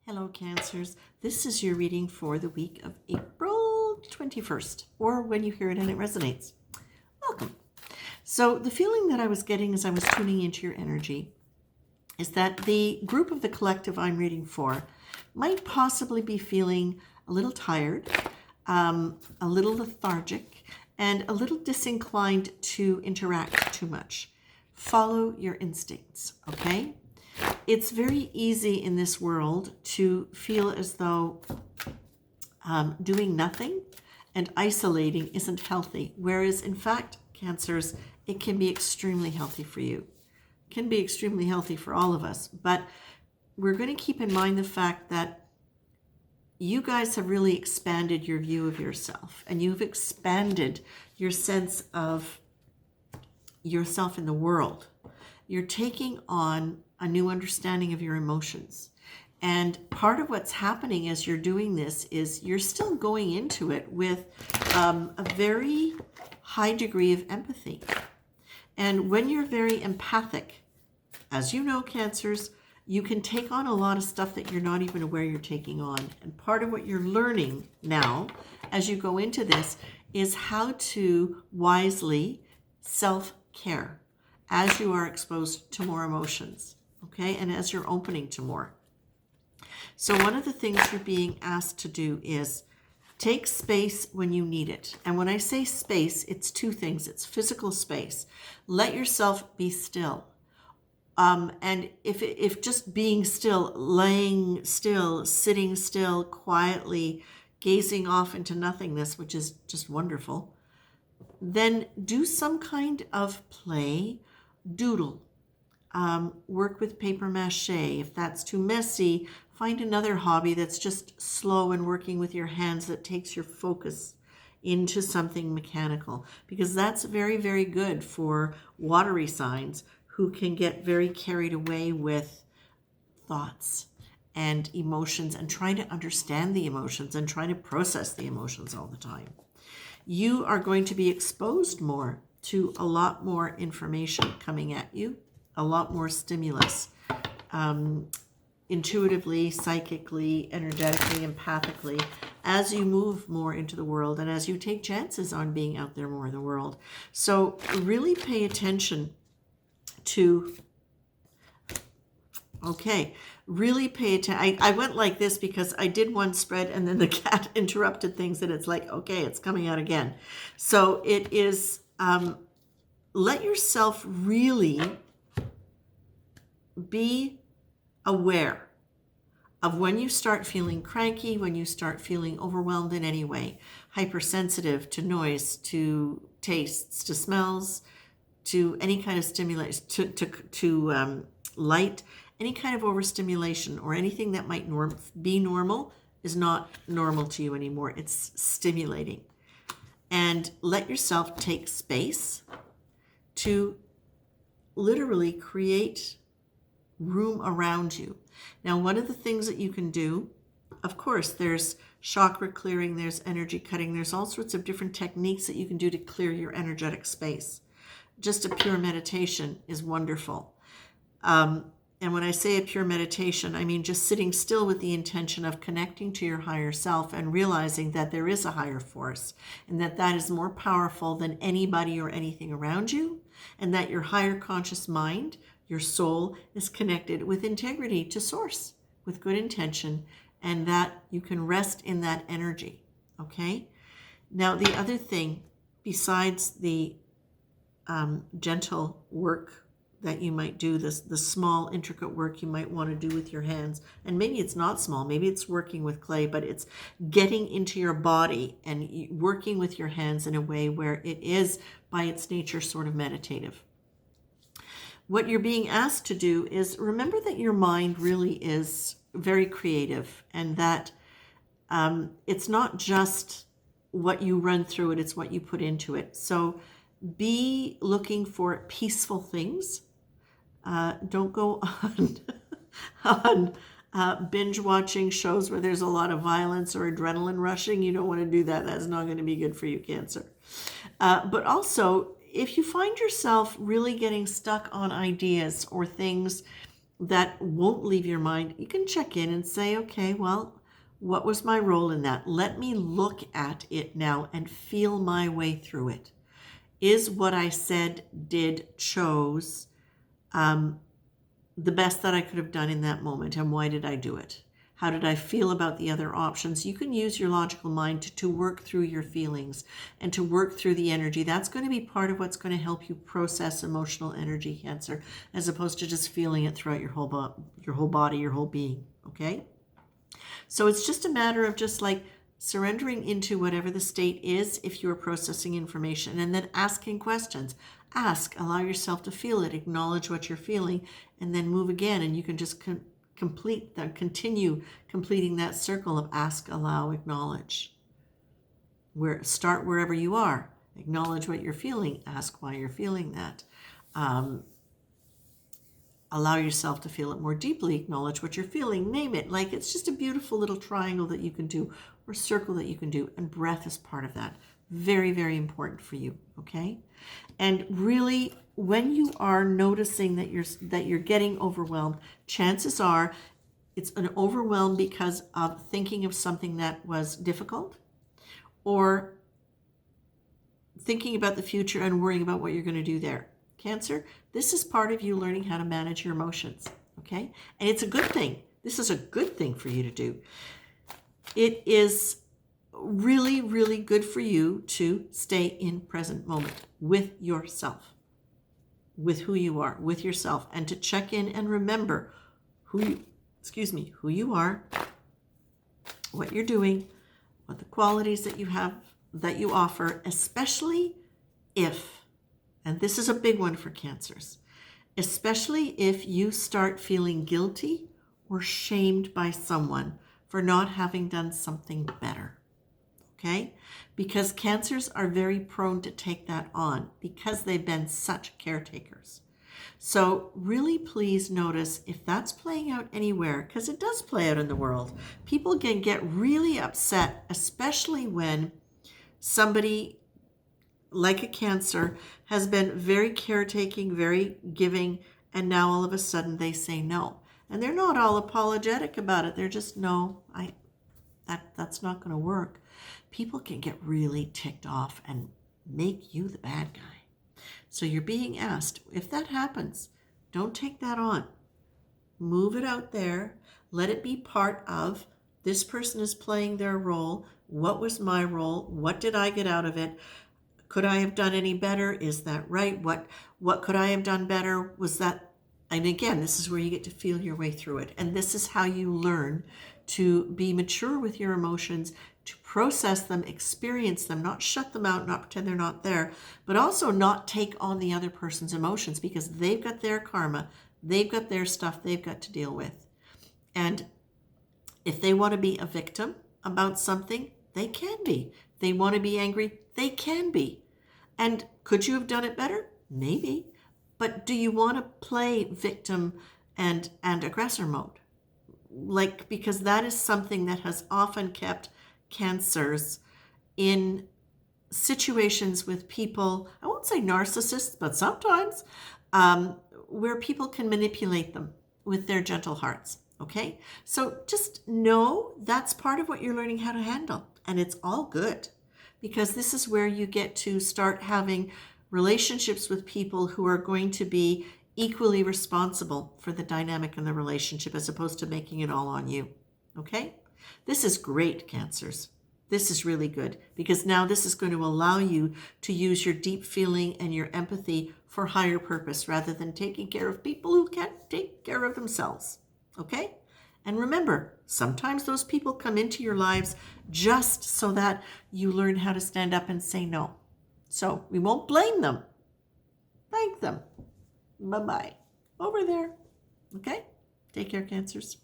Hello, Cancers. This is your reading for the week of April 21st, or when you hear it and it resonates. Welcome. So the feeling that I was getting as I was tuning into your energy is that the group of the collective I'm reading for might possibly be feeling a little tired, a little lethargic, and a little disinclined to interact too much. Follow your instincts, okay? It's very easy in this world to feel as though doing nothing and isolating isn't healthy, whereas in fact, Cancers, it can be extremely healthy for you. It can be extremely healthy for all of us, but we're going to keep in mind the fact that you guys have really expanded your view of yourself, and you've expanded your sense of yourself in the world. You're taking on a new understanding of your emotions. And part of what's happening as you're doing this is you're still going into it with a very high degree of empathy. And when you're very empathic, as you know, Cancers, you can take on a lot of stuff that you're not even aware you're taking on. And part of what you're learning now as you go into this is how to wisely self-care as you are exposed to more emotions, okay? And as you're opening to more. So one of the things you're being asked to do is take space when you need it. And when I say space, it's two things. It's physical space. Let yourself be still. And if just being still, laying still, sitting still, quietly, gazing off into nothingness, which is just wonderful, then do some kind of play, doodle, work with paper mache. If that's too messy, find another hobby that's just slow and working with your hands that takes your focus into something mechanical, because that's very, very good for watery signs who can get very carried away with thoughts and emotions and trying to understand the emotions and trying to process the emotions all the time. You are going to be exposed more to a lot more information coming at you, a lot more stimulus, intuitively, psychically, energetically, empathically, as you move more into the world and as you take chances on being out there more in the world. So really pay attention to, really pay attention. I went like this because I did one spread and then the cat interrupted things and it's like, okay, it's coming out again. So it is, let yourself really be aware of when you start feeling cranky, when you start feeling overwhelmed in any way, hypersensitive to noise, to tastes, to smells, to any kind of stimulation, to light, any kind of overstimulation or anything that might be normal is not normal to you anymore. It's stimulating. And let yourself take space to literally create room around you. Now, one of the things that you can do, of course, there's chakra clearing, there's energy cutting, there's all sorts of different techniques that you can do to clear your energetic space. Just a pure meditation is wonderful. And when I say a pure meditation, I mean just sitting still with the intention of connecting to your higher self and realizing that there is a higher force and that that is more powerful than anybody or anything around you, and that your higher conscious mind, your soul, is connected with integrity to source, with good intention, and that you can rest in that energy, okay? Now, the other thing, besides the gentle work that you might do, the small, intricate work you might want to do with your hands, and maybe it's not small, maybe it's working with clay, but it's getting into your body and working with your hands in a way where it is, by its nature, sort of meditative. What you're being asked to do is remember that your mind really is very creative, and that it's not just what you run through it, it's what you put into it. So be looking for peaceful things. Don't go on binge watching shows where there's a lot of violence or adrenaline rushing. You don't want to do that. That's not going to be good for you, Cancer. But also, if you find yourself really getting stuck on ideas or things that won't leave your mind, you can check in and say, okay, well, what was my role in that? Let me look at it now and feel my way through it. Is what I said, did, chose the best that I could have done in that moment? And why did I do it? How did I feel about the other options? You can use your logical mind to work through your feelings and to work through the energy. That's going to be part of what's going to help you process emotional energy, Cancer, as opposed to just feeling it throughout your whole body, your whole being. Okay? So it's just a matter of just like surrendering into whatever the state is if you're processing information, and then asking questions. Ask, allow yourself to feel it, acknowledge what you're feeling, and then move again. And you can just continue completing that circle of ask, allow, acknowledge. Start wherever you are. Acknowledge what you're feeling. Ask why you're feeling that. Allow yourself to feel it more deeply. Acknowledge what you're feeling. Name it. Like, it's just a beautiful little triangle that you can do, or circle that you can do. And breath is part of that. Very, very important for you. Okay? And really, when you are noticing that you're getting overwhelmed, chances are it's an overwhelm because of thinking of something that was difficult, or thinking about the future and worrying about what you're going to do there. Cancer, this is part of you learning how to manage your emotions, okay? And it's a good thing. This is a good thing for you to do. It is really, really good for you to stay in present moment with yourself, with who you are, with yourself, and to check in and remember who you are, what you're doing, what the qualities that you have, that you offer, especially if, and this is a big one for Cancers, especially if you start feeling guilty or shamed by someone for not having done something better. Okay? Because Cancers are very prone to take that on because they've been such caretakers. So really, please notice if that's playing out anywhere, because it does play out in the world. People can get really upset, especially when somebody like a Cancer has been very caretaking, very giving, and now all of a sudden they say no. And they're not all apologetic about it. They're just, no, that's not going to work. People can get really ticked off and make you the bad guy. So you're being asked, if that happens, don't take that on. Move it out there. Let it be part of, this person is playing their role. What was my role? What did I get out of it? Could I have done any better? Is that right? What could I have done better? Was that, and again, this is where you get to feel your way through it. And this is how you learn to be mature with your emotions, to process them, experience them, not shut them out, not pretend they're not there, but also not take on the other person's emotions, because they've got their karma, they've got their stuff they've got to deal with. And if they want to be a victim about something, they can be. If they want to be angry, they can be. And could you have done it better? Maybe. But do you want to play victim and aggressor mode? Like, because that is something that has often kept Cancers in situations with people, I won't say narcissists, but sometimes, where people can manipulate them with their gentle hearts. Okay? So just know that's part of what you're learning how to handle. And it's all good, because this is where you get to start having relationships with people who are going to be equally responsible for the dynamic in the relationship, as opposed to making it all on you. Okay? This is great, Cancers. This is really good, because now this is going to allow you to use your deep feeling and your empathy for higher purpose, rather than taking care of people who can't take care of themselves. Okay? And remember, sometimes those people come into your lives just so that you learn how to stand up and say no. So we won't blame them. Thank them. Bye-bye. Over there. Okay? Take care, Cancers.